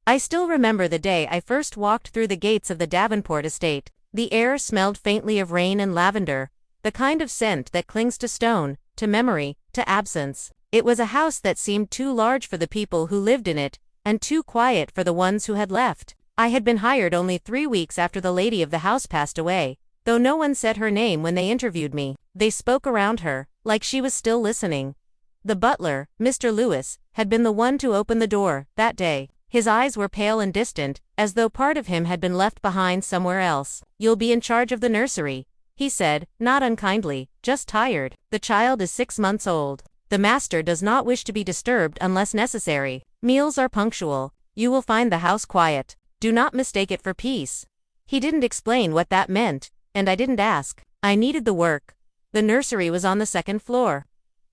I still remember the day I first walked through the gates of the Davenport estate. The air smelled faintly of rain and lavender, the kind of scent that clings to stone, to memory, to absence. It was a house that seemed too large for the people who lived in it, and too quiet for the ones who had left. I had been hired only 3 weeks after the lady of the house passed away, though no one said her name when they interviewed me. They spoke around her, like she was still listening. The butler, Mr. Lewis, had been the one to open the door, that day. His eyes were pale and distant, as though part of him had been left behind somewhere else. "You'll be in charge of the nursery," he said, not unkindly, just tired. "The child is 6 months old. The master does not wish to be disturbed unless necessary. Meals are punctual. You will find the house quiet. Do not mistake it for peace." He didn't explain what that meant, and I didn't ask. I needed the work. The nursery was on the 2nd floor.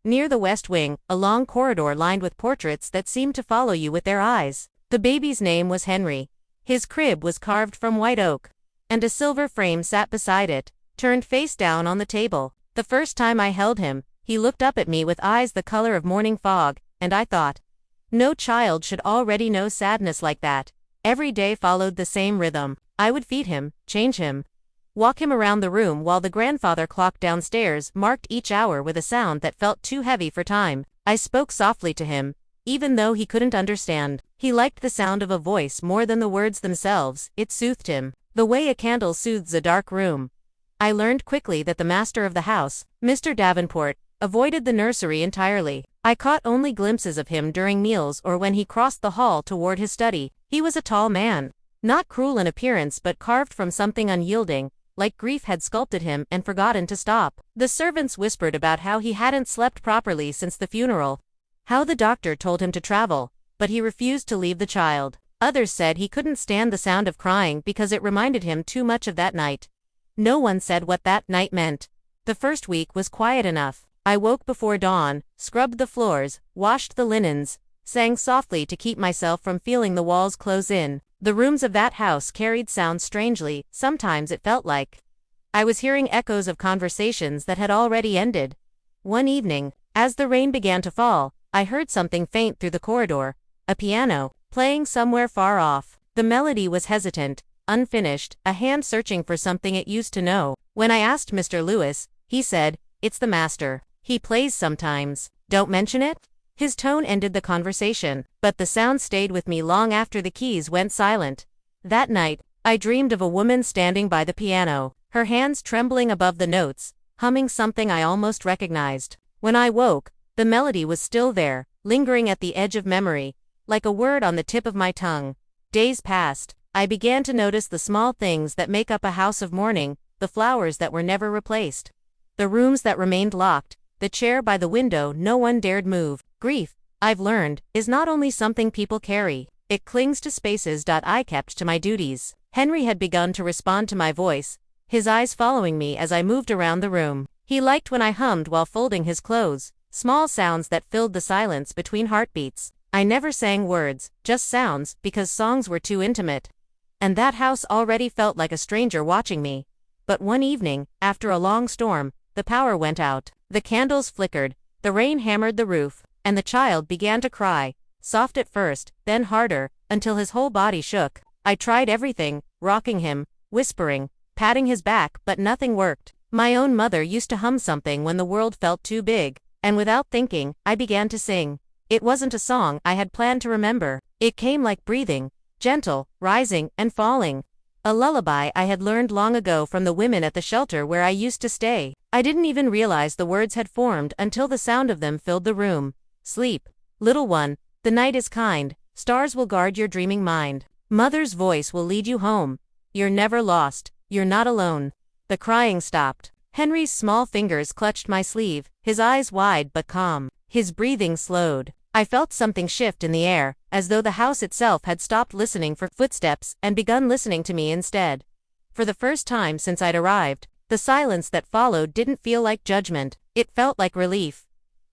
Near the west wing, a long corridor lined with portraits that seemed to follow you with their eyes. The baby's name was Henry. His crib was carved from white oak, and a silver frame sat beside it, turned face down on the table. The first time I held him, he looked up at me with eyes the color of morning fog, and I thought, no child should already know sadness like that. Every day followed the same rhythm. I would feed him, change him, walk him around the room while the grandfather clock downstairs marked each hour with a sound that felt too heavy for time. I spoke softly to him, even though he couldn't understand. He liked the sound of a voice more than the words themselves. It soothed him, the way a candle soothes a dark room. I learned quickly that the master of the house, Mr. Davenport, avoided the nursery entirely. I caught only glimpses of him during meals or when he crossed the hall toward his study. He was a tall man, not cruel in appearance but carved from something unyielding, like grief had sculpted him and forgotten to stop. The servants whispered about how he hadn't slept properly since the funeral, how the doctor told him to travel, but he refused to leave the child. Others said he couldn't stand the sound of crying because it reminded him too much of that night. No one said what that night meant. The first week was quiet enough. I woke before dawn, scrubbed the floors, washed the linens, sang softly to keep myself from feeling the walls close in. The rooms of that house carried sounds strangely. Sometimes it felt like I was hearing echoes of conversations that had already ended. One evening, as the rain began to fall, I heard something faint through the corridor, a piano, playing somewhere far off. The melody was hesitant, unfinished, a hand searching for something it used to know. When I asked Mr. Lewis, he said, "It's the master. He plays sometimes. Don't mention it." His tone ended the conversation, but the sound stayed with me long after the keys went silent. That night, I dreamed of a woman standing by the piano, her hands trembling above the notes, humming something I almost recognized. When I woke, the melody was still there, lingering at the edge of memory, like a word on the tip of my tongue. Days passed. I began to notice the small things that make up a house of mourning, the flowers that were never replaced, the rooms that remained locked, the chair by the window no one dared move. Grief, I've learned, is not only something people carry. It clings to spaces. I kept to my duties. Henry had begun to respond to my voice, his eyes following me as I moved around the room. He liked when I hummed while folding his clothes, small sounds that filled the silence between heartbeats. I never sang words, just sounds, because songs were too intimate. And that house already felt like a stranger watching me. But one evening, after a long storm, the power went out. The candles flickered, the rain hammered the roof, and the child began to cry, soft at first, then harder, until his whole body shook. I tried everything, rocking him, whispering, patting his back, but nothing worked. My own mother used to hum something when the world felt too big, and without thinking, I began to sing. It wasn't a song I had planned to remember. It came like breathing, gentle, rising, and falling. A lullaby I had learned long ago from the women at the shelter where I used to stay. I didn't even realize the words had formed until the sound of them filled the room. "Sleep, little one, the night is kind, stars will guard your dreaming mind. Mother's voice will lead you home. You're never lost, you're not alone." The crying stopped. Henry's small fingers clutched my sleeve, his eyes wide but calm. His breathing slowed. I felt something shift in the air, as though the house itself had stopped listening for footsteps and begun listening to me instead. For the first time since I'd arrived, the silence that followed didn't feel like judgment, it felt like relief.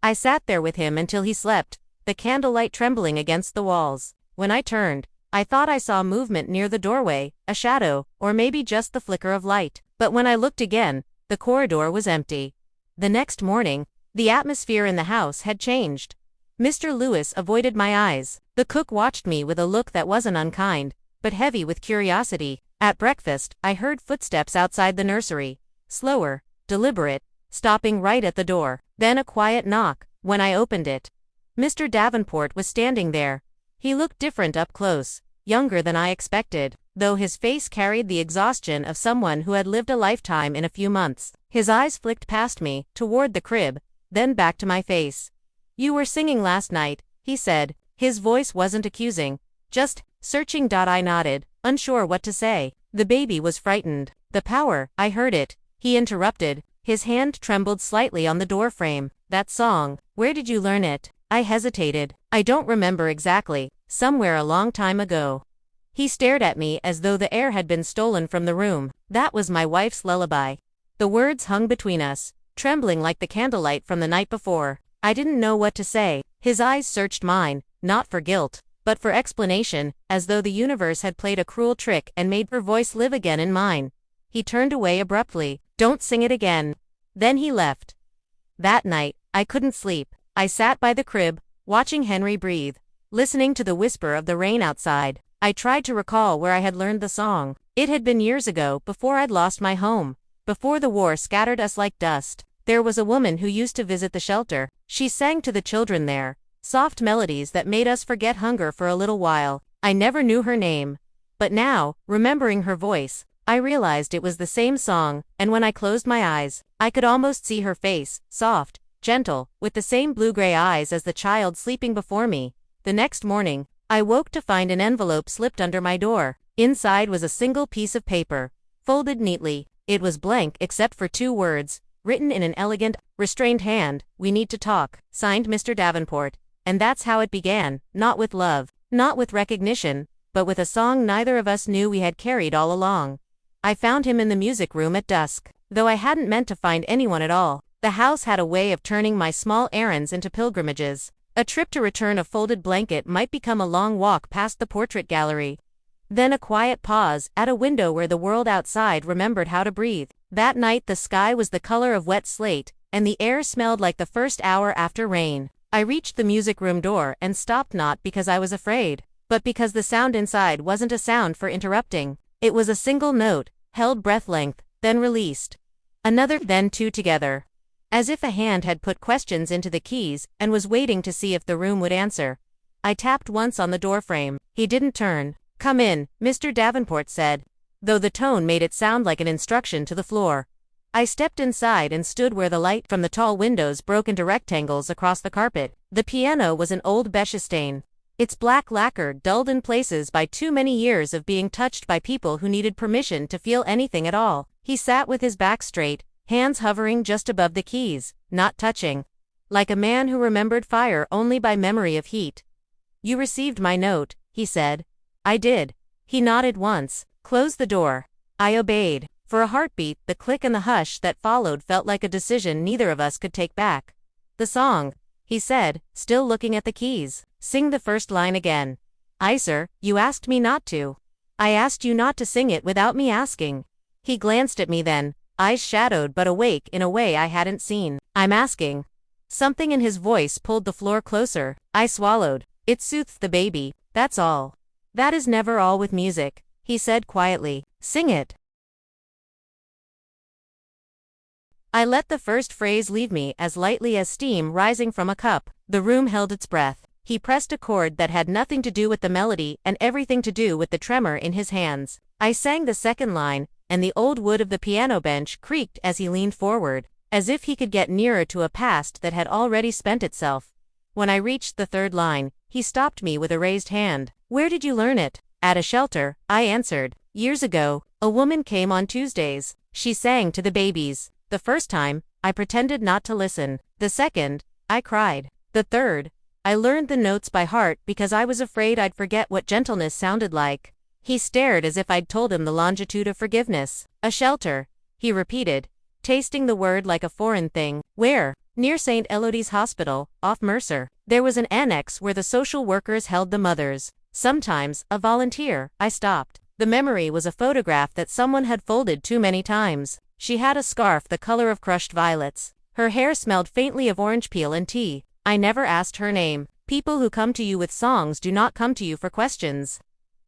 I sat there with him until he slept, the candlelight trembling against the walls. When I turned, I thought I saw movement near the doorway, a shadow, or maybe just the flicker of light. But when I looked again, the corridor was empty. The next morning, the atmosphere in the house had changed. Mr. Lewis avoided my eyes. The cook watched me with a look that wasn't unkind, but heavy with curiosity. At breakfast, I heard footsteps outside the nursery. Slower, deliberate, stopping right at the door. Then a quiet knock. When I opened it, Mr. Davenport was standing there. He looked different up close, younger than I expected, though his face carried the exhaustion of someone who had lived a lifetime in a few months. His eyes flicked past me, toward the crib, then back to my face. "You were singing last night," he said. His voice wasn't accusing, just searching. I nodded, unsure what to say. The baby was frightened. "The power, I heard it," he interrupted. His hand trembled slightly on the doorframe. "That song, where did you learn it?" I hesitated. "I don't remember exactly, somewhere a long time ago." He stared at me as though the air had been stolen from the room. "That was my wife's lullaby." The words hung between us, trembling like the candlelight from the night before. I didn't know what to say. His eyes searched mine, not for guilt, but for explanation, as though the universe had played a cruel trick and made her voice live again in mine. He turned away abruptly. "Don't sing it again." Then he left. That night, I couldn't sleep. I sat by the crib, watching Henry breathe, listening to the whisper of the rain outside. I tried to recall where I had learned the song. It had been years ago, before I'd lost my home, before the war scattered us like dust. There was a woman who used to visit the shelter. She sang to the children there, soft melodies that made us forget hunger for a little while. I never knew her name. But now, remembering her voice, I realized it was the same song, and when I closed my eyes, I could almost see her face, soft, gentle, with the same blue-gray eyes as the child sleeping before me. The next morning, I woke to find an envelope slipped under my door. Inside was a single piece of paper, folded neatly. It was blank except for 2 words, written in an elegant, restrained hand: "We need to talk." Signed Mr. Davenport. And that's how it began, not with love, not with recognition, but with a song neither of us knew we had carried all along. I found him in the music room at dusk, though I hadn't meant to find anyone at all. The house had a way of turning my small errands into pilgrimages. A trip to return a folded blanket might become a long walk past the portrait gallery. Then a quiet pause, at a window where the world outside remembered how to breathe. That night the sky was the color of wet slate, and the air smelled like the first hour after rain. I reached the music room door and stopped, not because I was afraid, but because the sound inside wasn't a sound for interrupting. It was a single note, held breath-length, then released. Another, then 2 together. As if a hand had put questions into the keys and was waiting to see if the room would answer. I tapped once on the doorframe. He didn't turn. "Come in," Mr. Davenport said, though the tone made it sound like an instruction to the floor. I stepped inside and stood where the light from the tall windows broke into rectangles across the carpet. The piano was an old beige stain, its black lacquer dulled in places by too many years of being touched by people who needed permission to feel anything at all. He sat with his back straight, hands hovering just above the keys, not touching. Like a man who remembered fire only by memory of heat. "You received my note," he said. "I did." He nodded once. "Close the door." I obeyed. For a heartbeat, the click and the hush that followed felt like a decision neither of us could take back. "The song," he said, still looking at the keys. "Sing the first line again." "Aye, sir, you asked me not to." "I asked you not to sing it without me asking." He glanced at me then, eyes shadowed but awake in a way I hadn't seen. "I'm asking." Something in his voice pulled the floor closer. I swallowed. "It soothes the baby, that's all." "That is never all with music," he said quietly. "Sing it." I let the first phrase leave me as lightly as steam rising from a cup. The room held its breath. He pressed a chord that had nothing to do with the melody and everything to do with the tremor in his hands. I sang the second line, and the old wood of the piano bench creaked as he leaned forward, as if he could get nearer to a past that had already spent itself. When I reached the third line, he stopped me with a raised hand. "Where did you learn it?" "At a shelter," I answered. "Years ago, a woman came on Tuesdays. She sang to the babies. The first time, I pretended not to listen. The second, I cried. The third, I learned the notes by heart because I was afraid I'd forget what gentleness sounded like." He stared as if I'd told him the longitude of forgiveness. "A shelter," he repeated, tasting the word like a foreign thing. "Where?" "Near St. Elodie's Hospital, off Mercer. There was an annex where the social workers held the mothers. Sometimes, a volunteer." I stopped. The memory was a photograph that someone had folded too many times. She had a scarf the color of crushed violets. Her hair smelled faintly of orange peel and tea. I never asked her name. People who come to you with songs do not come to you for questions.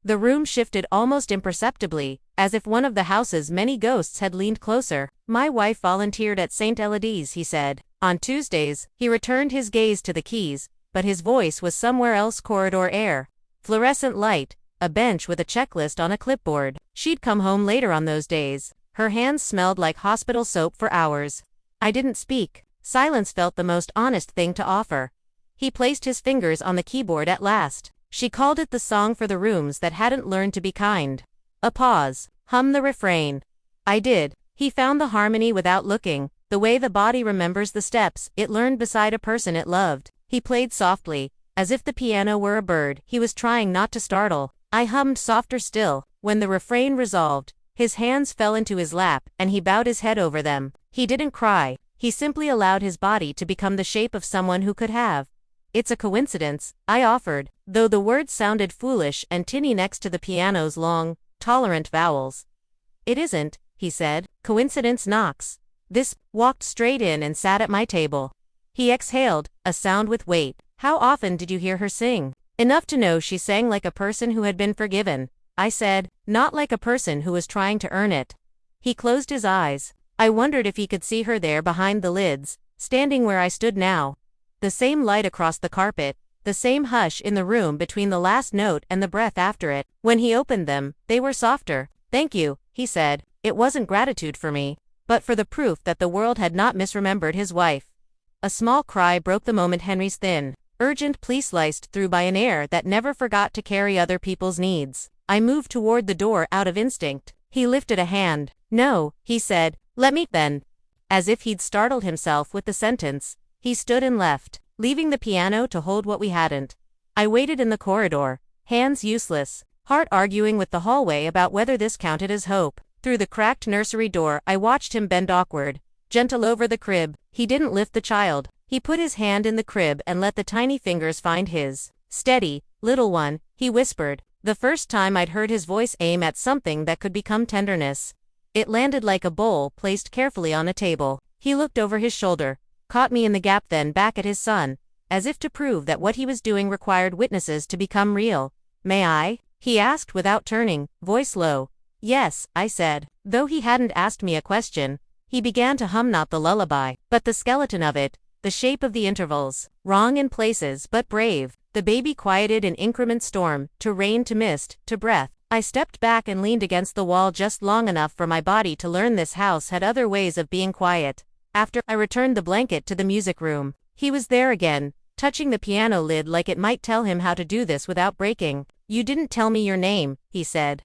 The room shifted almost imperceptibly, as if one of the house's many ghosts had leaned closer. My wife volunteered at St. Elodie's, he said. On Tuesdays, he returned his gaze to the keys, but his voice was somewhere else. Corridor air. Fluorescent light. A bench with a checklist on a clipboard. She'd come home later on those days. Her hands smelled like hospital soap for hours. I didn't speak. Silence felt the most honest thing to offer. He placed his fingers on the keyboard at last. She called it the song for the rooms that hadn't learned to be kind. A pause. Hum the refrain. I did. He found the harmony without looking, the way the body remembers the steps it learned beside a person it loved. He played softly, as if the piano were a bird he was trying not to startle. I hummed softer still. When the refrain resolved, his hands fell into his lap, and he bowed his head over them. He didn't cry. He simply allowed his body to become the shape of someone who could have. It's a coincidence, I offered, though the words sounded foolish and tinny next to the piano's long, tolerant vowels. It isn't, he said. Coincidence knocks. This walked straight in and sat at my table. He exhaled, a sound with weight. How often did you hear her sing? Enough to know she sang like a person who had been forgiven. I said, not like a person who was trying to earn it. He closed his eyes. I wondered if he could see her there behind the lids, standing where I stood now. The same light across the carpet, the same hush in the room between the last note and the breath after it. When he opened them, they were softer. Thank you, he said. It wasn't gratitude for me, but for the proof that the world had not misremembered his wife. A small cry broke the moment. Henry's thin, urgent plea sliced through by an air that never forgot to carry other people's needs. I moved toward the door out of instinct. He lifted a hand. No, he said. Let me, then. As if he'd startled himself with the sentence, he stood and left, leaving the piano to hold what we hadn't. I waited in the corridor, hands useless, heart arguing with the hallway about whether this counted as hope. Through the cracked nursery door, I watched him bend awkward, gentle over the crib. He didn't lift the child. He put his hand in the crib and let the tiny fingers find his. Steady, little one, he whispered. The first time I'd heard his voice aim at something that could become tenderness. It landed like a bowl placed carefully on a table. He looked over his shoulder, caught me in the gap, then back at his son, as if to prove that what he was doing required witnesses to become real. May I? He asked without turning, voice low. Yes, I said. Though he hadn't asked me a question, he began to hum not the lullaby, but the skeleton of it, the shape of the intervals, wrong in places but brave. The baby quieted in increment storm, to rain to mist, to breath. I stepped back and leaned against the wall just long enough for my body to learn this house had other ways of being quiet. After I returned the blanket to the music room, he was there again, touching the piano lid like it might tell him how to do this without breaking. You didn't tell me your name, he said,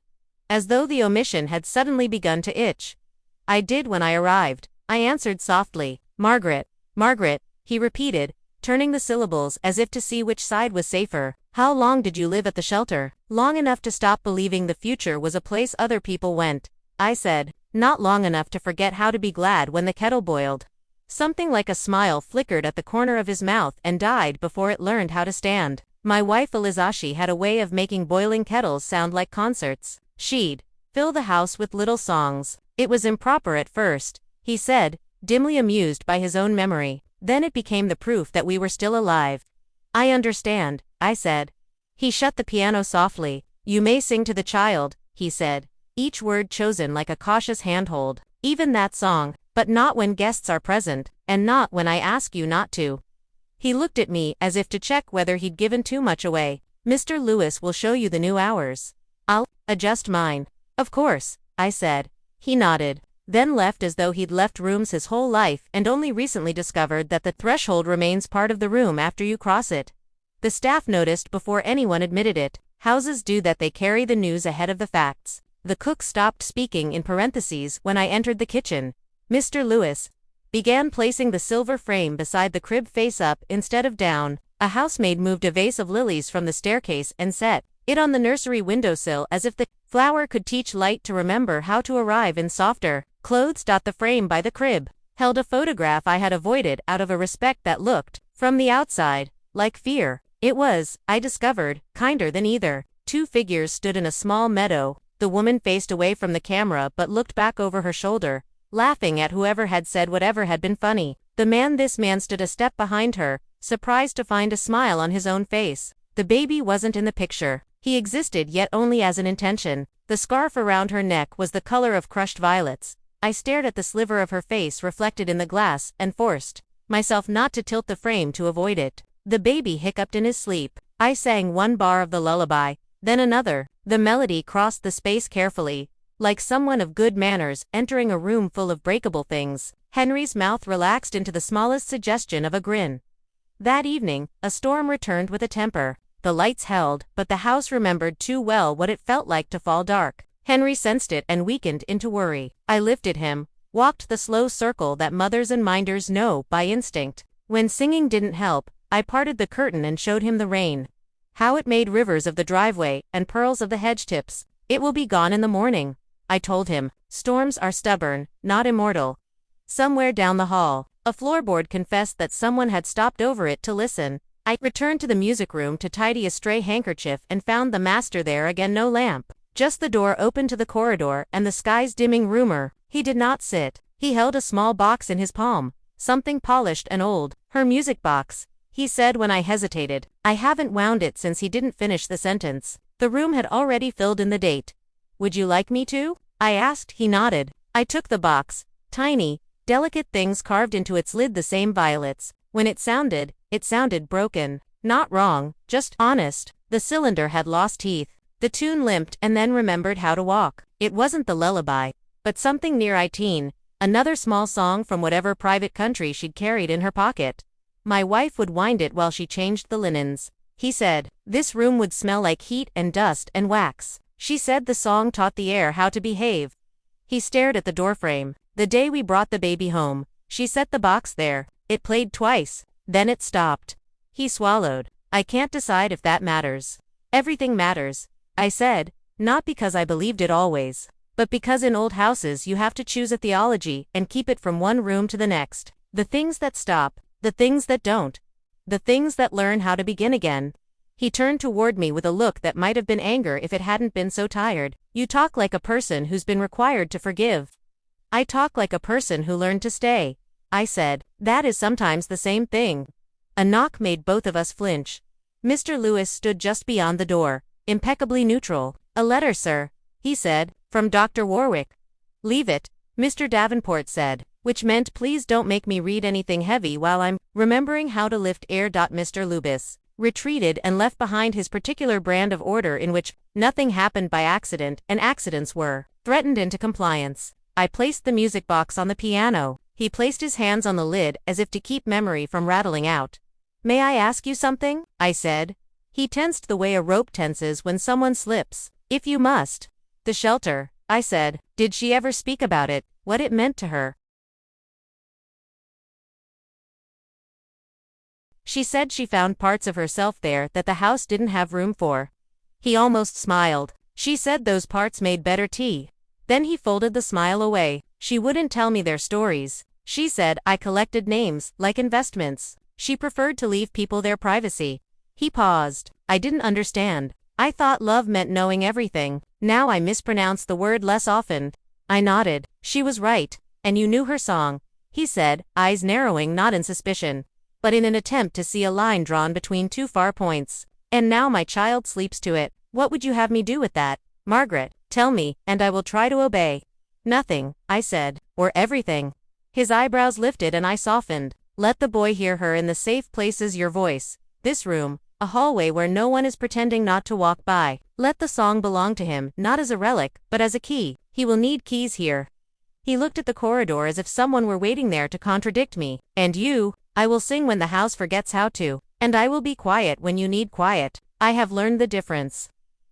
as though the omission had suddenly begun to itch. I did when I arrived, I answered softly. Margaret. Margaret, he repeated, turning the syllables as if to see which side was safer. How long did you live at the shelter? Long enough to stop believing the future was a place other people went, I said. Not long enough to forget how to be glad when the kettle boiled. Something like a smile flickered at the corner of his mouth and died before it learned how to stand. My wife Elizashi had a way of making boiling kettles sound like concerts. She'd fill the house with little songs. It was improper at first, he said, dimly amused by his own memory. Then it became the proof that we were still alive. I understand, I said. He shut the piano softly. You may sing to the child, he said, each word chosen like a cautious handhold. Even that song, but not when guests are present, and not when I ask you not to. He looked at me as if to check whether he'd given too much away. Mr. Lewis will show you the new hours. I'll adjust mine. Of course, I said. He nodded, then left as though he'd left rooms his whole life and only recently discovered that the threshold remains part of the room after you cross it. The staff noticed before anyone admitted it. Houses do that, they carry the news ahead of the facts. The cook stopped speaking in parentheses when I entered the kitchen. Mr. Lewis began placing the silver frame beside the crib face up instead of down. A housemaid moved a vase of lilies from the staircase and set it on the nursery windowsill as if the flower could teach light to remember how to arrive in softer clothes. The frame by the crib held a photograph I had avoided out of a respect that looked, from the outside, like fear. It was, I discovered, kinder than either. Two figures stood in a small meadow. The woman faced away from the camera but looked back over her shoulder, laughing at whoever had said whatever had been funny. This man stood a step behind her, surprised to find a smile on his own face. The baby wasn't in the picture. He existed, yet only as an intention. The scarf around her neck was the color of crushed violets. I stared at the sliver of her face reflected in the glass and forced myself not to tilt the frame to avoid it. The baby hiccuped in his sleep. I sang one bar of the lullaby, then another. The melody crossed the space carefully, like someone of good manners entering a room full of breakable things. Henry's mouth relaxed into the smallest suggestion of a grin. That evening, a storm returned with a temper. The lights held, but the house remembered too well what it felt like to fall dark. Henry sensed it and weakened into worry. I lifted him, walked the slow circle that mothers and minders know by instinct. When singing didn't help, I parted the curtain and showed him the rain. How it made rivers of the driveway and pearls of the hedge tips. It will be gone in the morning, I told him. Storms are stubborn, not immortal. Somewhere down the hall, a floorboard confessed that someone had stopped over it to listen. I returned to the music room to tidy a stray handkerchief and found the master there again. No lamp, just the door open to the corridor and the sky's dimming rumor. He did not sit. He held a small box in his palm, something polished and old. Her music box, he said when I hesitated. I haven't wound it since. He didn't finish the sentence. The room had already filled in the date. Would you like me to? I asked. He nodded. I took the box. Tiny, delicate things carved into its lid, the same violets. When it sounded broken. Not wrong, just honest. The cylinder had lost teeth. The tune limped and then remembered how to walk. It wasn't the lullaby, but something near it. Another small song from whatever private country she'd carried in her pocket. My wife would wind it while she changed the linens. He said, this room would smell like heat and dust and wax. She said the song taught the air how to behave. He stared at the doorframe. The day we brought the baby home, she set the box there. It played twice. Then it stopped. He swallowed. I can't decide if that matters. Everything matters, I said, not because I believed it always, but because in old houses you have to choose a theology and keep it from one room to the next. The things that stop, the things that don't, the things that learn how to begin again. He turned toward me with a look that might have been anger if it hadn't been so tired. You talk like a person who's been required to forgive. I talk like a person who learned to stay, I said. That is sometimes the same thing. A knock made both of us flinch. Mr. Lewis stood just beyond the door, impeccably neutral. A letter, sir, he said, from Dr. Warwick. Leave it, Mr. Davenport said, which meant please don't make me read anything heavy while I'm remembering how to lift air. Mr. Lubis retreated and left behind his particular brand of order in which nothing happened by accident and accidents were threatened into compliance. I placed the music box on the piano. He placed his hands on the lid as if to keep memory from rattling out. May I ask you something? I said. He tensed the way a rope tenses when someone slips. If you must. The shelter, I said. Did she ever speak about it, what it meant to her? She said she found parts of herself there that the house didn't have room for. He almost smiled. She said those parts made better tea. Then he folded the smile away. She wouldn't tell me their stories. She said I collected names, like investments. She preferred to leave people their privacy. He paused. I didn't understand. I thought love meant knowing everything. Now I mispronounce the word less often. I nodded. She was right. And you knew her song, he said, eyes narrowing not in suspicion, but in an attempt to see a line drawn between two far points. And now my child sleeps to it. What would you have me do with that? Margaret, tell me, and I will try to obey. Nothing, I said, or everything. His eyebrows lifted and I softened. Let the boy hear her in the safe places, your voice. This room, a hallway where no one is pretending not to walk by. Let the song belong to him, not as a relic, but as a key. He will need keys here. He looked at the corridor as if someone were waiting there to contradict me. And you? I will sing when the house forgets how to. And I will be quiet when you need quiet. I have learned the difference.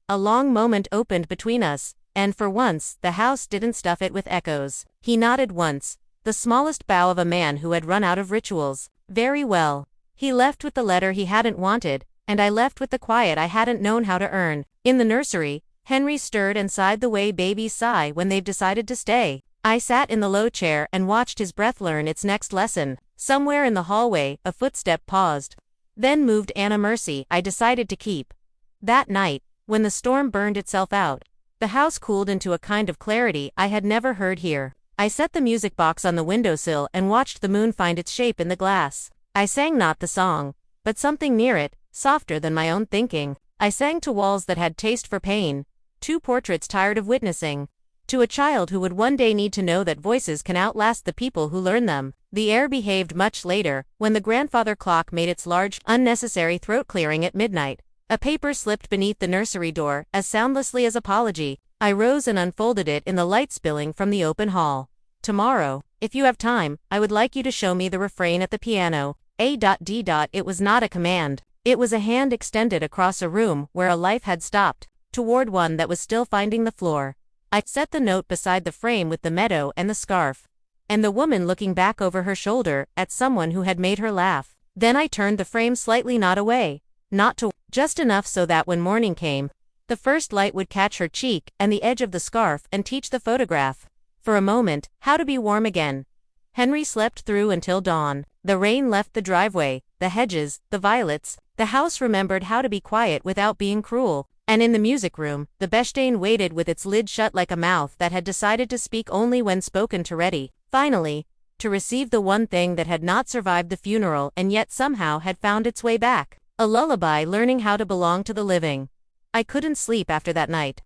A long moment opened between us, and for once, the house didn't stuff it with echoes. He nodded once, the smallest bow of a man who had run out of rituals. Very well. He left with the letter he hadn't wanted, and I left with the quiet I hadn't known how to earn. In the nursery, Henry stirred and sighed the way babies sigh when they've decided to stay. I sat in the low chair and watched his breath learn its next lesson. Somewhere in the hallway, a footstep paused. Then moved Anna Mercy. I decided to keep. That night, when the storm burned itself out, the house cooled into a kind of clarity I had never heard here. I set the music box on the windowsill and watched the moon find its shape in the glass. I sang not the song, but something near it, softer than my own thinking. I sang to walls that had taste for pain, to portraits tired of witnessing, to a child who would one day need to know that voices can outlast the people who learn them. The air behaved much later, when the grandfather clock made its large, unnecessary throat clearing at midnight. A paper slipped beneath the nursery door, as soundlessly as apology. I rose and unfolded it in the light spilling from the open hall. Tomorrow, if you have time, I would like you to show me the refrain at the piano. A.D. It was not a command. It was a hand extended across a room where a life had stopped, toward one that was still finding the floor. I set the note beside the frame with the meadow and the scarf, and the woman looking back over her shoulder at someone who had made her laugh. Then I turned the frame slightly, not away, not to, just enough so that when morning came, the first light would catch her cheek and the edge of the scarf and teach the photograph, for a moment, how to be warm again. Henry slept through until dawn. The rain left the driveway, the hedges, the violets. The house remembered how to be quiet without being cruel. And in the music room, the Bechstein waited with its lid shut like a mouth that had decided to speak only when spoken to, ready, finally, to receive the one thing that had not survived the funeral and yet somehow had found its way back. A lullaby learning how to belong to the living. I couldn't sleep after that night.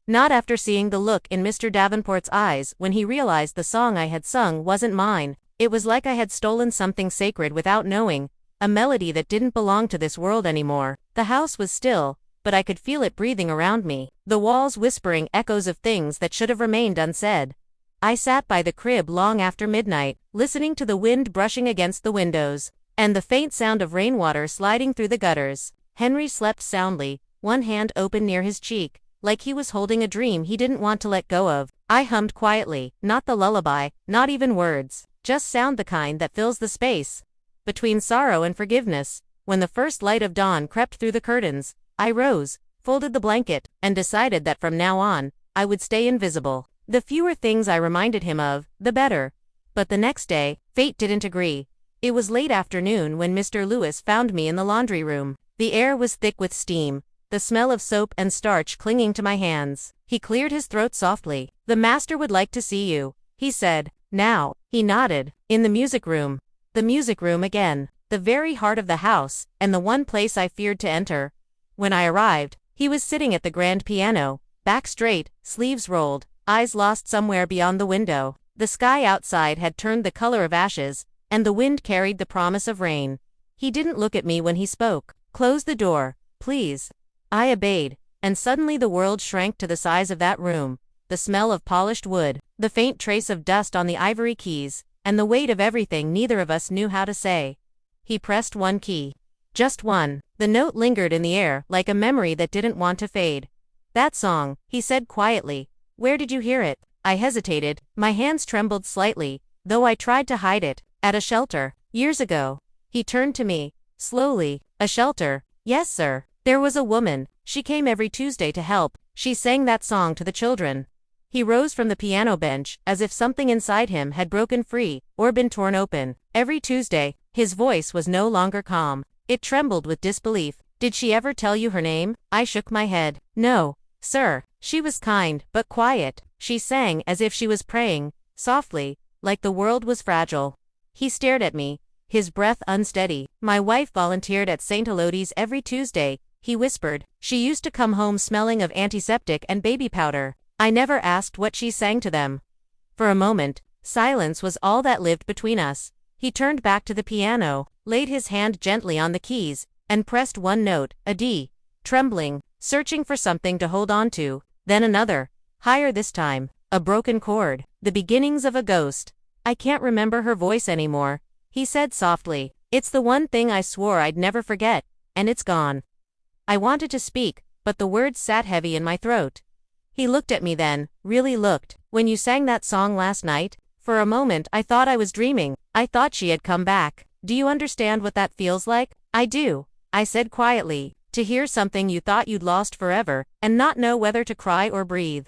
Not after seeing the look in Mr. Davenport's eyes when he realized the song I had sung wasn't mine. It was like I had stolen something sacred without knowing, a melody that didn't belong to this world anymore. The house was still, but I could feel it breathing around me, the walls whispering echoes of things that should have remained unsaid. I sat by the crib long after midnight, listening to the wind brushing against the windows, and the faint sound of rainwater sliding through the gutters. Henry slept soundly, one hand open near his cheek, like he was holding a dream he didn't want to let go of. I hummed quietly, not the lullaby, not even words, just sound, the kind that fills the space between sorrow and forgiveness. When the first light of dawn crept through the curtains, I rose, folded the blanket, and decided that from now on, I would stay invisible. The fewer things I reminded him of, the better. But the next day, fate didn't agree. It was late afternoon when Mr. Lewis found me in the laundry room. The air was thick with steam, the smell of soap and starch clinging to my hands. He cleared his throat softly. "The master would like to see you," he said. "Now." He nodded. "In the music room." The music room again. The very heart of the house, and the one place I feared to enter. When I arrived, he was sitting at the grand piano, back straight, sleeves rolled, eyes lost somewhere beyond the window. The sky outside had turned the color of ashes, and the wind carried the promise of rain. He didn't look at me when he spoke. "Close the door, please." I obeyed, and suddenly the world shrank to the size of that room. The smell of polished wood, the faint trace of dust on the ivory keys, and the weight of everything neither of us knew how to say. He pressed one key. Just one. The note lingered in the air like a memory that didn't want to fade. "That song," he said quietly. "Where did you hear it?" I hesitated. My hands trembled slightly, though I tried to hide it. "At a shelter. Years ago." He turned to me, slowly. "A shelter?" "Yes, sir. There was a woman. She came every Tuesday to help. She sang that song to the children." He rose from the piano bench, as if something inside him had broken free, or been torn open. "Every Tuesday." His voice was no longer calm. It trembled with disbelief. "Did she ever tell you her name?" I shook my head. "No, sir. She was kind, but quiet. She sang as if she was praying, softly, like the world was fragile." He stared at me, his breath unsteady. "My wife volunteered at St. Elodie's every Tuesday," he whispered. "She used to come home smelling of antiseptic and baby powder. I never asked what she sang to them." For a moment, silence was all that lived between us. He turned back to the piano, laid his hand gently on the keys, and pressed one note, a D, trembling, searching for something to hold on to, then another, higher this time, a broken chord, the beginnings of a ghost. "I can't remember her voice anymore," he said softly. "It's the one thing I swore I'd never forget, and it's gone." I wanted to speak, but the words sat heavy in my throat. He looked at me then, really looked. "When you sang that song last night, for a moment I thought I was dreaming. I thought she had come back. Do you understand what that feels like?" "I do," I said quietly. "To hear something you thought you'd lost forever, and not know whether to cry or breathe."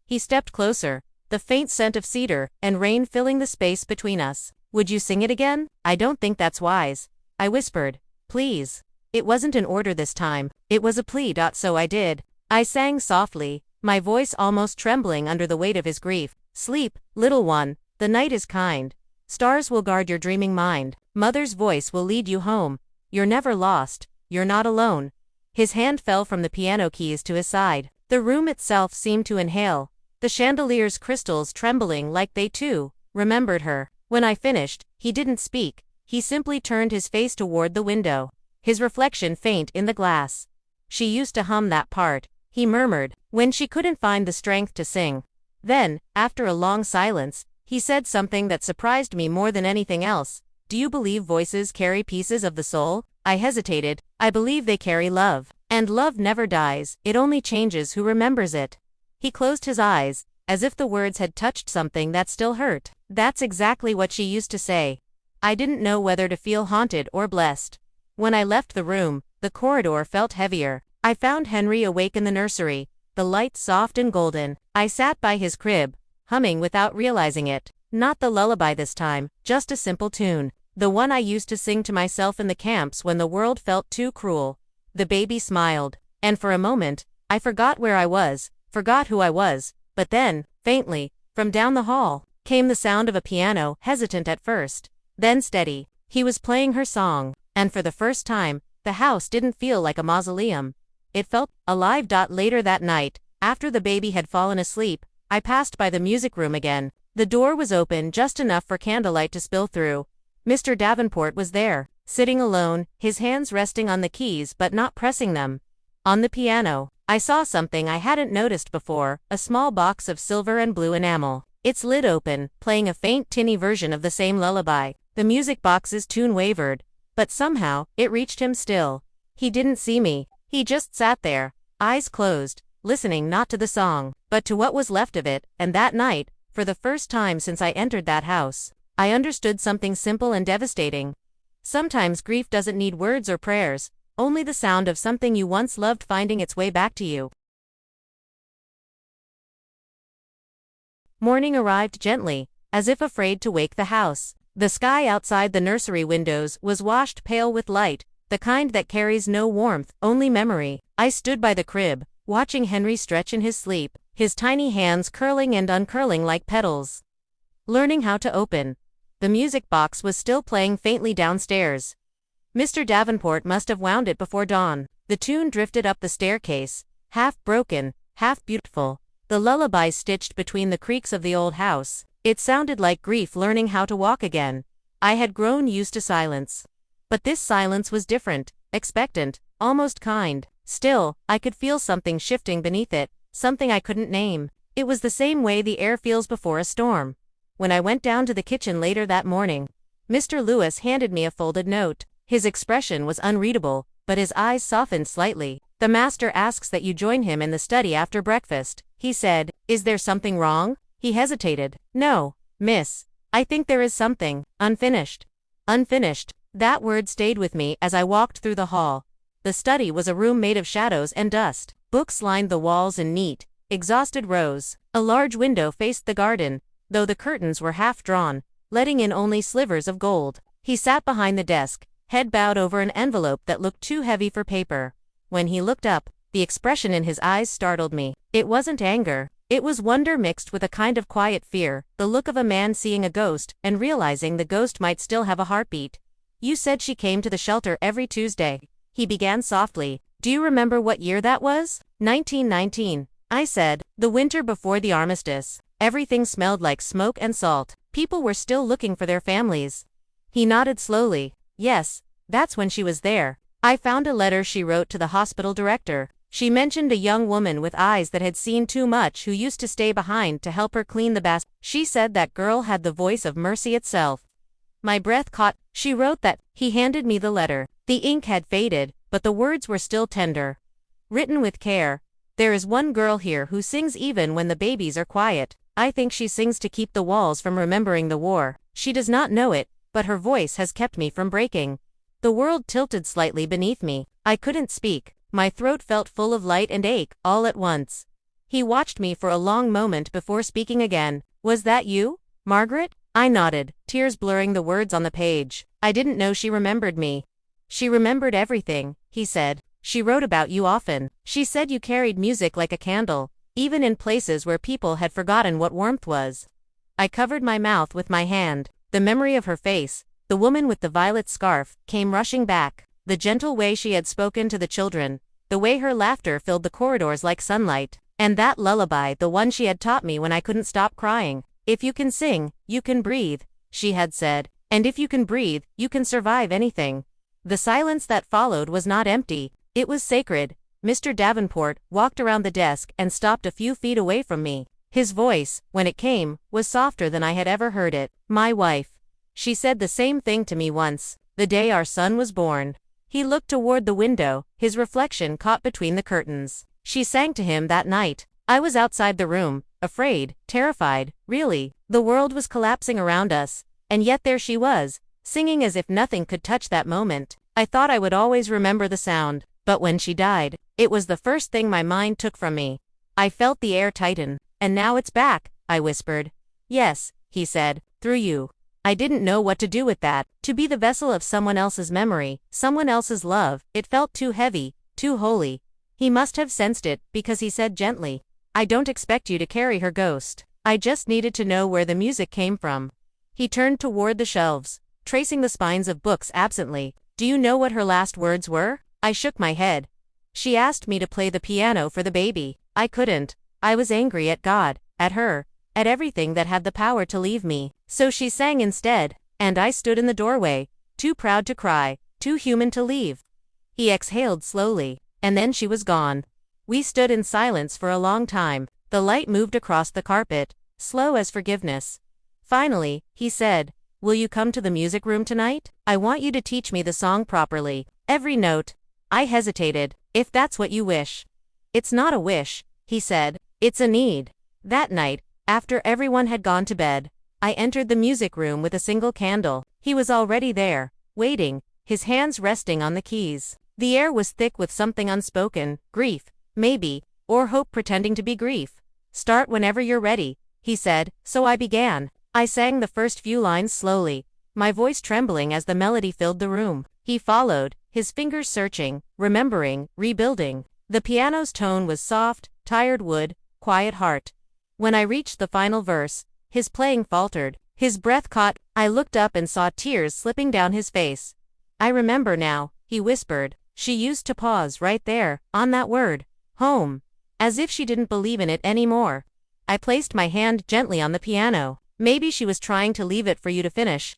He stepped closer, the faint scent of cedar and rain filling the space between us. "Would you sing it again?" "I don't think that's wise," I whispered. "Please." It wasn't an order this time. It was a plea. So I did. I sang softly, my voice almost trembling under the weight of his grief. "Sleep, little one, the night is kind. Stars will guard your dreaming mind. Mother's voice will lead you home. You're never lost. You're not alone. His hand fell from the piano keys to his side. The room itself seemed to inhale, the chandelier's crystals trembling like they too remembered her. When I finished, he didn't speak. He simply turned his face toward the window, his reflection faint in the glass. She used to hum that part, he murmured, when she couldn't find the strength to sing. Then, after a long silence, he said something that surprised me more than anything else. Do you believe voices carry pieces of the soul? I hesitated. I believe they carry love. And love never dies, it only changes who remembers it. He closed his eyes, as if the words had touched something that still hurt. That's exactly what she used to say. I didn't know whether to feel haunted or blessed. When I left the room, the corridor felt heavier. I found Henry awake in the nursery, the light soft and golden. I sat by his crib, humming without realizing it. Not the lullaby this time, just a simple tune. The one I used to sing to myself in the camps when the world felt too cruel. The baby smiled, and for a moment, I forgot where I was, forgot who I was, but then, faintly, from down the hall, came the sound of a piano, hesitant at first, then steady. He was playing her song, and for the first time, the house didn't feel like a mausoleum. It felt alive. Later that night, after the baby had fallen asleep, I passed by the music room again. The door was open just enough for candlelight to spill through. Mr. Davenport was there, sitting alone, his hands resting on the keys but not pressing them. On the piano, I saw something I hadn't noticed before, a small box of silver and blue enamel. Its lid open, playing a faint tinny version of the same lullaby. The music box's tune wavered, but somehow, it reached him still. He didn't see me. He just sat there, eyes closed, listening not to the song, but to what was left of it, and that night, for the first time since I entered that house, I understood something simple and devastating. Sometimes grief doesn't need words or prayers, only the sound of something you once loved finding its way back to you. Morning arrived gently, as if afraid to wake the house. The sky outside the nursery windows was washed pale with light, the kind that carries no warmth, only memory. I stood by the crib, watching Henry stretch in his sleep, his tiny hands curling and uncurling like petals. Learning how to open. The music box was still playing faintly downstairs. Mr. Davenport must have wound it before dawn. The tune drifted up the staircase, half broken, half beautiful. The lullaby stitched between the creaks of the old house. It sounded like grief learning how to walk again. I had grown used to silence. But this silence was different, expectant, almost kind. Still, I could feel something shifting beneath it, something I couldn't name. It was the same way the air feels before a storm. When I went down to the kitchen later that morning, Mr. Lewis handed me a folded note. His expression was unreadable, but his eyes softened slightly. The master asks that you join him in the study after breakfast, he said. Is there something wrong? He hesitated. No, miss. I think there is something. Unfinished. Unfinished. That word stayed with me as I walked through the hall. The study was a room made of shadows and dust. Books lined the walls in neat, exhausted rows. A large window faced the garden, though the curtains were half drawn, letting in only slivers of gold. He sat behind the desk, head bowed over an envelope that looked too heavy for paper. When he looked up, the expression in his eyes startled me. It wasn't anger. It was wonder mixed with a kind of quiet fear, the look of a man seeing a ghost and realizing the ghost might still have a heartbeat. You said she came to the shelter every Tuesday. He began softly. Do you remember what year that was? 1919. I said. The winter before the armistice. Everything smelled like smoke and salt. People were still looking for their families. He nodded slowly. Yes, that's when she was there. I found a letter she wrote to the hospital director. She mentioned a young woman with eyes that had seen too much who used to stay behind to help her clean the bath. She said that girl had the voice of mercy itself. My breath caught. She wrote that. He handed me the letter. The ink had faded, but the words were still tender. Written with care. There is one girl here who sings even when the babies are quiet. I think she sings to keep the walls from remembering the war. She does not know it, but her voice has kept me from breaking. The world tilted slightly beneath me. I couldn't speak. My throat felt full of light and ache, all at once. He watched me for a long moment before speaking again. Was that you, Margaret? I nodded, tears blurring the words on the page. I didn't know she remembered me. She remembered everything, he said. She wrote about you often. She said you carried music like a candle, even in places where people had forgotten what warmth was. I covered my mouth with my hand. The memory of her face, the woman with the violet scarf, came rushing back. The gentle way she had spoken to the children, the way her laughter filled the corridors like sunlight, and that lullaby, the one she had taught me when I couldn't stop crying. If you can sing, you can breathe, she had said, and if you can breathe, you can survive anything. The silence that followed was not empty, it was sacred. Mr. Davenport walked around the desk and stopped a few feet away from me. His voice, when it came, was softer than I had ever heard it. My wife. She said the same thing to me once, the day our son was born. He looked toward the window, his reflection caught between the curtains. She sang to him that night. I was outside the room, afraid, terrified, really. The world was collapsing around us, and yet there she was, singing as if nothing could touch that moment. I thought I would always remember the sound, but when she died, it was the first thing my mind took from me. I felt the air tighten. And now it's back, I whispered. Yes, he said, through you. I didn't know what to do with that. To be the vessel of someone else's memory, someone else's love, it felt too heavy, too holy. He must have sensed it, because he said gently, I don't expect you to carry her ghost. I just needed to know where the music came from. He turned toward the shelves, tracing the spines of books absently. Do you know what her last words were? I shook my head. She asked me to play the piano for the baby. I couldn't. I was angry at God, at her, at everything that had the power to leave me. So she sang instead, and I stood in the doorway, too proud to cry, too human to leave. He exhaled slowly, and then she was gone. We stood in silence for a long time. The light moved across the carpet, slow as forgiveness. Finally, he said, will you come to the music room tonight? I want you to teach me the song properly, every note. I hesitated. If that's what you wish. It's not a wish, he said. It's a need. That night, after everyone had gone to bed, I entered the music room with a single candle. He was already there, waiting, his hands resting on the keys. The air was thick with something unspoken, grief, maybe, or hope pretending to be grief. Start whenever you're ready, he said, so I began. I sang the first few lines slowly, my voice trembling as the melody filled the room. He followed, his fingers searching, remembering, rebuilding. The piano's tone was soft, tired wood, quiet heart. When I reached the final verse, his playing faltered, his breath caught. I looked up and saw tears slipping down his face. I remember now, he whispered. She used to pause right there, on that word, home, as if she didn't believe in it anymore. I placed my hand gently on the piano. Maybe she was trying to leave it for you to finish.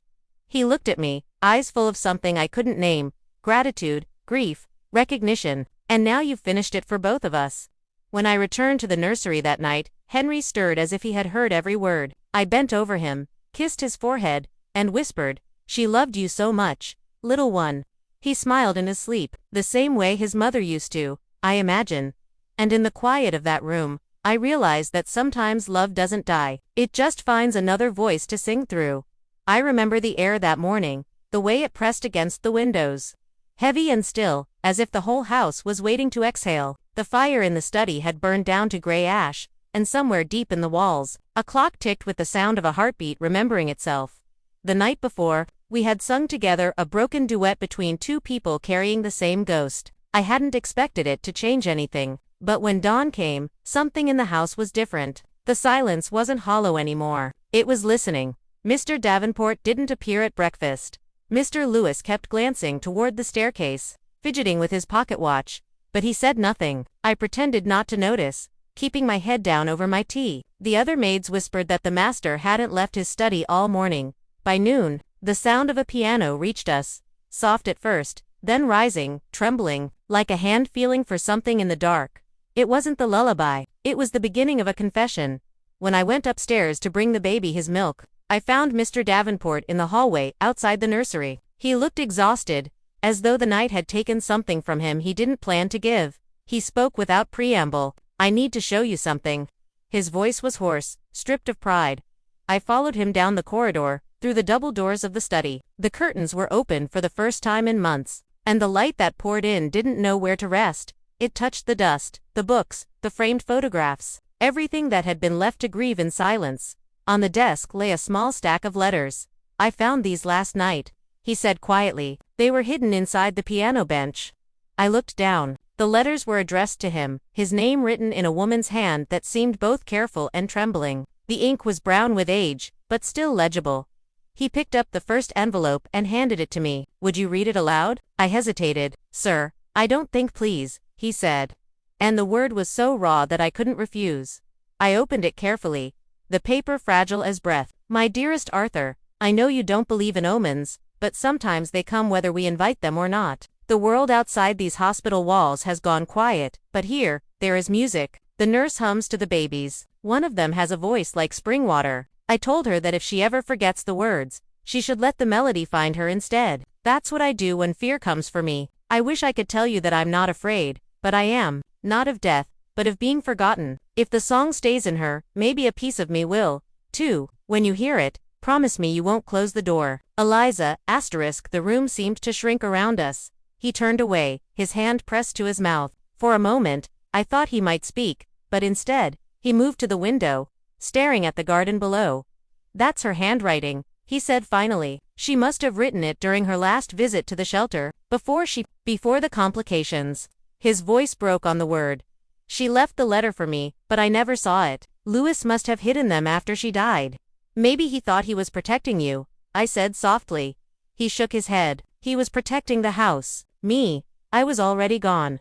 He looked at me, eyes full of something I couldn't name, gratitude, grief, recognition, and now you've finished it for both of us. When I returned to the nursery that night, Henry stirred as if he had heard every word. I bent over him, kissed his forehead, and whispered, she loved you so much, little one. He smiled in his sleep, the same way his mother used to, I imagine. And in the quiet of that room, I realized that sometimes love doesn't die, it just finds another voice to sing through. I remember the air that morning, the way it pressed against the windows. Heavy and still, as if the whole house was waiting to exhale. The fire in the study had burned down to gray ash, and somewhere deep in the walls, a clock ticked with the sound of a heartbeat remembering itself. The night before, we had sung together a broken duet between two people carrying the same ghost. I hadn't expected it to change anything, but when dawn came, something in the house was different. The silence wasn't hollow anymore. It was listening. Mr. Davenport didn't appear at breakfast. Mr. Lewis kept glancing toward the staircase, fidgeting with his pocket watch, but he said nothing. I pretended not to notice, keeping my head down over my tea. The other maids whispered that the master hadn't left his study all morning. By noon, the sound of a piano reached us, soft at first, then rising, trembling, like a hand feeling for something in the dark. It wasn't the lullaby, it was the beginning of a confession. When I went upstairs to bring the baby his milk, I found Mr. Davenport in the hallway outside the nursery. He looked exhausted, as though the night had taken something from him he didn't plan to give. He spoke without preamble. I need to show you something. His voice was hoarse, stripped of pride. I followed him down the corridor, through the double doors of the study. The curtains were open for the first time in months, and the light that poured in didn't know where to rest. It touched the dust, the books, the framed photographs, everything that had been left to grieve in silence. On the desk lay a small stack of letters. I found these last night, he said quietly. They were hidden inside the piano bench. I looked down. The letters were addressed to him, his name written in a woman's hand that seemed both careful and trembling. The ink was brown with age, but still legible. He picked up the first envelope and handed it to me. Would you read it aloud? I hesitated. Sir, I don't think please, he said. And the word was so raw that I couldn't refuse. I opened it carefully, the paper fragile as breath. My dearest Arthur, I know you don't believe in omens, but sometimes they come whether we invite them or not. The world outside these hospital walls has gone quiet, but here, there is music. The nurse hums to the babies. One of them has a voice like spring water. I told her that if she ever forgets the words, she should let the melody find her instead. That's what I do when fear comes for me. I wish I could tell you that I'm not afraid, but I am, not of death, but of being forgotten. If the song stays in her, maybe a piece of me will, too. When you hear it, promise me you won't close the door. Eliza, the room seemed to shrink around us. He turned away, his hand pressed to his mouth. For a moment, I thought he might speak, but instead, he moved to the window, staring at the garden below. That's her handwriting, he said finally. She must have written it during her last visit to the shelter, before the complications. His voice broke on the word. She left the letter for me, but I never saw it. Louis must have hidden them after she died. Maybe he thought he was protecting you, I said softly. He shook his head. He was protecting the house. Me, I was already gone.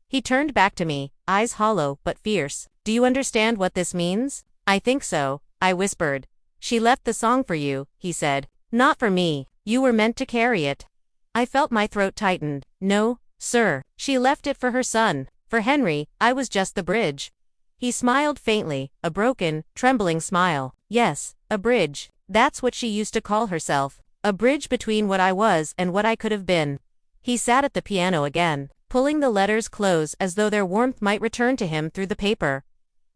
He turned back to me, eyes hollow but fierce. Do you understand what this means? I think so, I whispered. She left the song for you, he said. Not for me. You were meant to carry it. I felt my throat tighten. No, sir. She left it for her son. For Henry, I was just the bridge. He smiled faintly, a broken, trembling smile. Yes, a bridge. That's what she used to call herself. A bridge between what I was and what I could have been. He sat at the piano again, pulling the letters close as though their warmth might return to him through the paper.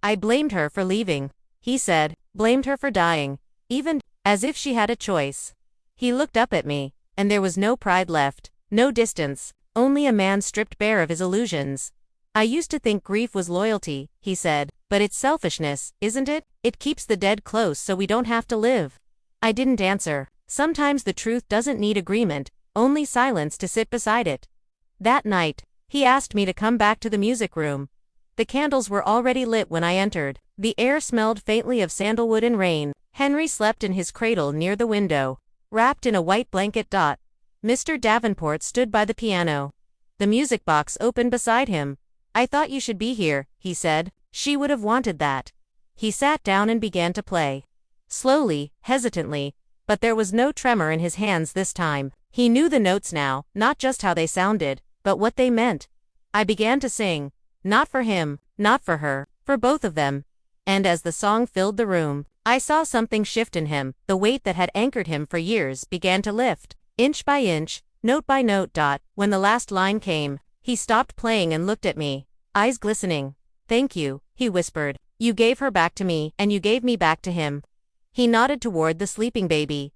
I blamed her for leaving, he said, blamed her for dying, even as if she had a choice. He looked up at me, and there was no pride left, no distance, only a man stripped bare of his illusions. I used to think grief was loyalty, he said, but it's selfishness, isn't it? It keeps the dead close so we don't have to live. I didn't answer. Sometimes the truth doesn't need agreement, only silence to sit beside it. That night, he asked me to come back to the music room. The candles were already lit when I entered. The air smelled faintly of sandalwood and rain. Henry slept in his cradle near the window, wrapped in a white blanket. Mr. Davenport stood by the piano. The music box opened beside him. I thought you should be here, he said. She would have wanted that. He sat down and began to play. Slowly, hesitantly, but there was no tremor in his hands this time. He knew the notes now, not just how they sounded, but what they meant. I began to sing. Not for him, not for her, for both of them. And as the song filled the room, I saw something shift in him. The weight that had anchored him for years began to lift, inch by inch, note by note. When the last line came, he stopped playing and looked at me, eyes glistening. Thank you, he whispered. You gave her back to me, and you gave me back to him. He nodded toward the sleeping baby.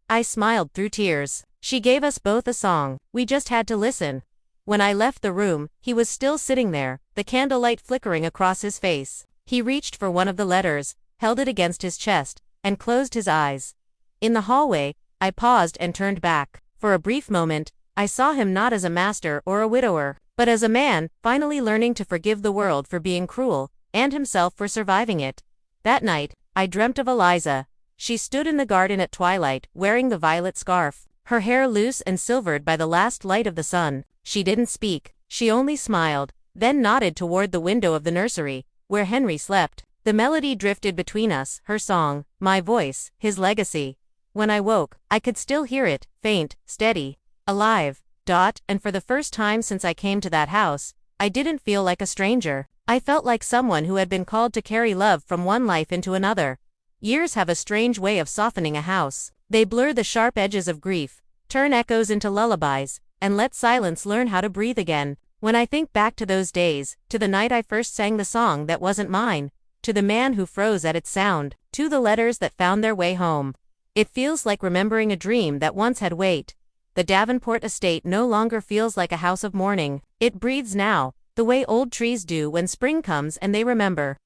I smiled through tears. She gave us both a song. We just had to listen. When I left the room, he was still sitting there, the candlelight flickering across his face. He reached for one of the letters, held it against his chest, and closed his eyes. In the hallway, I paused and turned back. For a brief moment, I saw him not as a master or a widower, but as a man, finally learning to forgive the world for being cruel, and himself for surviving it. That night, I dreamt of Eliza. She stood in the garden at twilight, wearing the violet scarf, her hair loose and silvered by the last light of the sun. She didn't speak, she only smiled, then nodded toward the window of the nursery, where Henry slept. The melody drifted between us, her song, my voice, his legacy. When I woke, I could still hear it, faint, steady, alive. And for the first time since I came to that house, I didn't feel like a stranger. I felt like someone who had been called to carry love from one life into another. Years have a strange way of softening a house. They blur the sharp edges of grief, turn echoes into lullabies, and let silence learn how to breathe again. When I think back to those days, to the night I first sang the song that wasn't mine, to the man who froze at its sound, to the letters that found their way home, it feels like remembering a dream that once had weight. The Davenport estate no longer feels like a house of mourning. It breathes now, the way old trees do when spring comes and they remember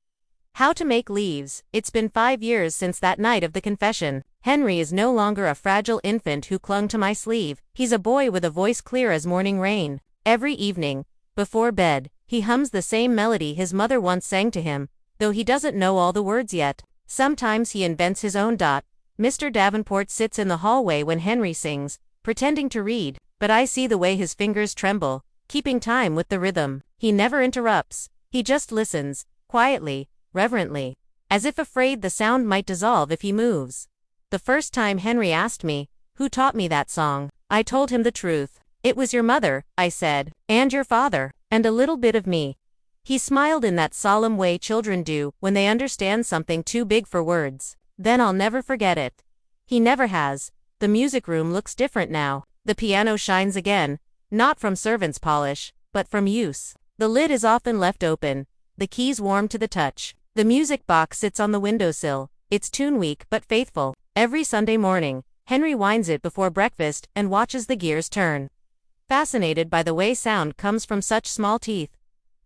how to make leaves. It's been 5 years since that night of the confession. Henry is no longer a fragile infant who clung to my sleeve. He's a boy with a voice clear as morning rain. Every evening, before bed, he hums the same melody his mother once sang to him, though he doesn't know all the words yet. Sometimes he invents his own. Mr. Davenport sits in the hallway when Henry sings, pretending to read, but I see the way his fingers tremble, keeping time with the rhythm. He never interrupts. He just listens, quietly, reverently, as if afraid the sound might dissolve if he moves. The first time Henry asked me, "Who taught me that song?" I told him the truth. "It was your mother," I said, "and your father, and a little bit of me." He smiled in that solemn way children do when they understand something too big for words. Then I'll never forget it. He never has. The music room looks different now. The piano shines again, not from servant's polish, but from use. The lid is often left open, the keys warm to the touch. The music box sits on the windowsill, its tune weak but faithful. Every Sunday morning, Henry winds it before breakfast and watches the gears turn. Fascinated by the way sound comes from such small teeth.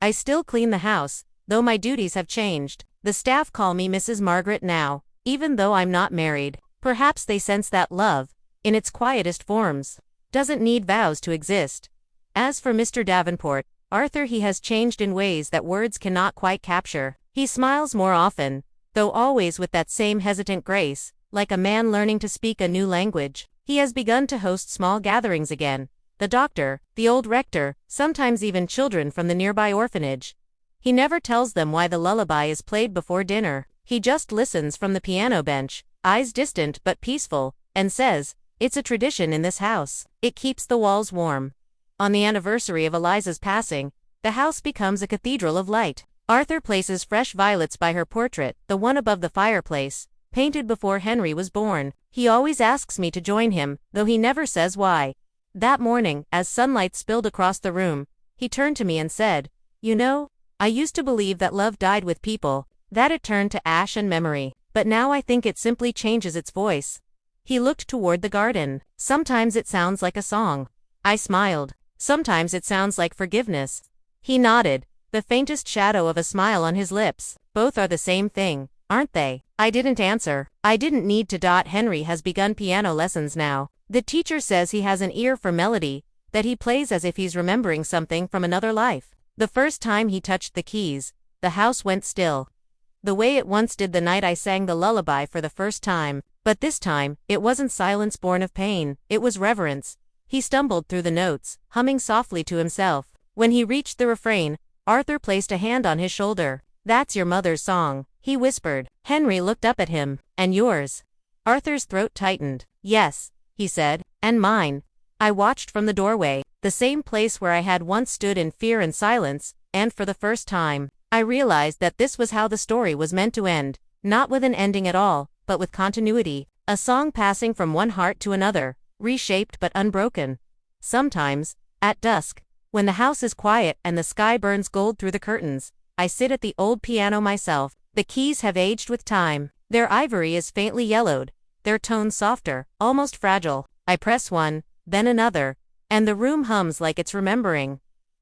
I still clean the house, though my duties have changed. The staff call me Mrs. Margaret now, even though I'm not married. Perhaps they sense that love, in its quietest forms, doesn't need vows to exist. As for Mr. Davenport, Arthur, he has changed in ways that words cannot quite capture. He smiles more often, though always with that same hesitant grace, like a man learning to speak a new language. He has begun to host small gatherings again. The doctor, the old rector, sometimes even children from the nearby orphanage. He never tells them why the lullaby is played before dinner. He just listens from the piano bench, eyes distant but peaceful, and says, "It's a tradition in this house. It keeps the walls warm." On the anniversary of Eliza's passing, the house becomes a cathedral of light. Arthur places fresh violets by her portrait, the one above the fireplace, painted before Henry was born. He always asks me to join him, though he never says why. That morning, as sunlight spilled across the room, he turned to me and said, "You know, I used to believe that love died with people, that it turned to ash and memory, but now I think it simply changes its voice." He looked toward the garden. "Sometimes it sounds like a song." I smiled. "Sometimes it sounds like forgiveness." He nodded, the faintest shadow of a smile on his lips. "Both are the same thing, aren't they?" I didn't answer. I didn't need to. Henry has begun piano lessons now. The teacher says he has an ear for melody, that he plays as if he's remembering something from another life. The first time he touched the keys, the house went still, the way it once did the night I sang the lullaby for the first time. But this time, it wasn't silence born of pain, it was reverence. He stumbled through the notes, humming softly to himself. When he reached the refrain, Arthur placed a hand on his shoulder. "That's your mother's song," he whispered. Henry looked up at him. "And yours?" Arthur's throat tightened. "Yes," he said, "and mine." I watched from the doorway, the same place where I had once stood in fear and silence, and for the first time, I realized that this was how the story was meant to end, not with an ending at all, but with continuity, a song passing from one heart to another, reshaped but unbroken. Sometimes, at dusk, when the house is quiet and the sky burns gold through the curtains, I sit at the old piano myself. The keys have aged with time. Their ivory is faintly yellowed, their tones softer, almost fragile. I press one, then another, and the room hums like it's remembering.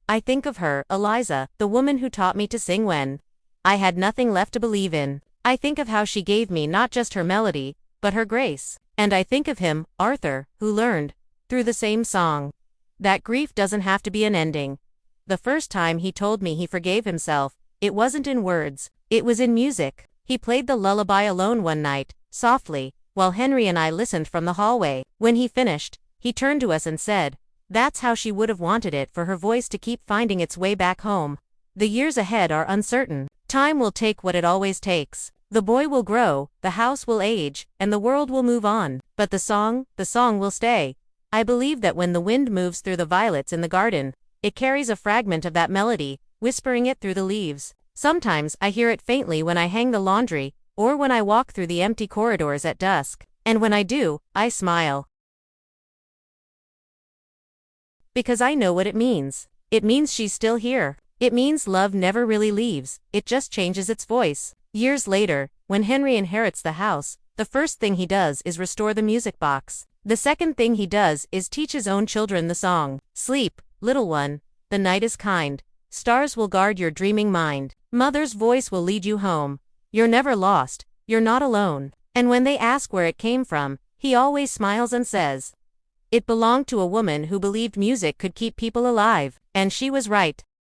I think of her, Eliza, the woman who taught me to sing when I had nothing left to believe in. I think of how she gave me not just her melody, but her grace. And I think of him, Arthur, who learned, through the same song, that grief doesn't have to be an ending. The first time he told me he forgave himself, it wasn't in words, it was in music. He played the lullaby alone one night, softly, while Henry and I listened from the hallway. When he finished, he turned to us and said, "That's how she would have wanted it for her voice to keep finding its way back home. The years ahead are uncertain. Time will take what it always takes. The boy will grow, the house will age, and the world will move on. But the song will stay." I believe that when the wind moves through the violets in the garden, it carries a fragment of that melody, whispering it through the leaves. Sometimes I hear it faintly when I hang the laundry, or when I walk through the empty corridors at dusk. And when I do, I smile. Because I know what it means. It means she's still here. It means love never really leaves, it just changes its voice. Years later, when Henry inherits the house, the first thing he does is restore the music box. The second thing he does is teach his own children the song. "Sleep, little one, the night is kind. Stars will guard your dreaming mind. Mother's voice will lead you home. You're never lost, you're not alone." And when they ask where it came from, he always smiles and says, "It belonged to a woman who believed music could keep people alive." And she was right.